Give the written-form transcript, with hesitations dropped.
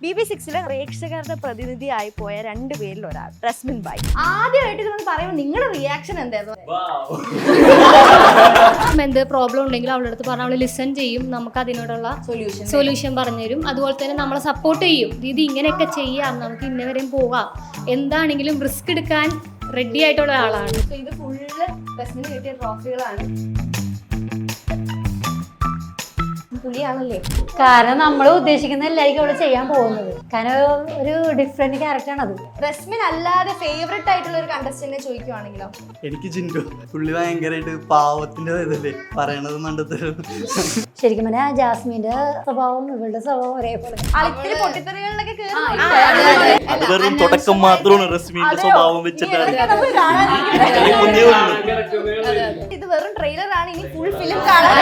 BB6 പ്രേക്ഷകരുടെ പ്രതിനിധിയായി പോയ രണ്ടുപേരിൽ ഒരാൾ റസ്മിൻ ഭായ്. ആദ്യമായിട്ട് ഇതൊന്ന് പറയുമ്പോൾ നിങ്ങളുടെ റിയാക്ഷൻ എന്തായിരുന്നു? എന്ത് പ്രോബ്ലം ഉണ്ടെങ്കിലും അവളുടെ അടുത്ത് പറഞ്ഞാൽ അവൾ ലിസൺ ചെയ്യും, നമുക്ക് അതിനോടുള്ള സൊല്യൂഷൻ പറഞ്ഞു തരും. അതുപോലെ തന്നെ നമ്മളെ സപ്പോർട്ട് ചെയ്യും. ഇത് ഇങ്ങനെയൊക്കെ ചെയ്യാം, നമുക്ക് ഇന്നവരെയും പോകാം, എന്താണെങ്കിലും റിസ്ക് എടുക്കാൻ റെഡി ആയിട്ടുള്ള ആളാണ്. ഇത് ഫുള്ള് റസ്മിന് കിട്ടിയ ട്രോഫികളാണ്. പുള്ളിയാണല്ലേ, കാരണം നമ്മൾ ഉദ്ദേശിക്കുന്ന എല്ലാവർക്കും അവിടെ ചെയ്യാൻ പോകുന്നത്. കാരണം ഒരു ഡിഫറെന്റ് ക്യാരക്ടറാണ് അത്. റസ്മിൻ അല്ലാതെ ഫേവറേറ്റ് ആയിട്ടുള്ള ഒരു കണ്ടസ്റ്റന്റിനെ ചോദിക്കുവാണെങ്കിലോ? എനിക്ക് ജിൻഡു. പുള്ളി ഭയങ്കരമായിട്ട് പാവത്തിന്റെ ഇതല്ലേ പറയണത് മണ്ടത്തരം. ശരിക്കും പറഞ്ഞാൽ ജാസ്മിന്റെ സ്വഭാവം ഇവളുടെ സ്വഭാവം ഒരേപോലെ. അളത്തില് പൊട്ടിത്തെറികളിലൊക്കെ വെറും തുടക്കം മാത്രമാണ് റസ്മിന്റെ സ്വഭാവം വെച്ചിട്ടാണ്. ഇത് വെറും ട്രെയിലർ ആണ്, ഇനി ഫുൾ ഫിലിം കാണാൻ.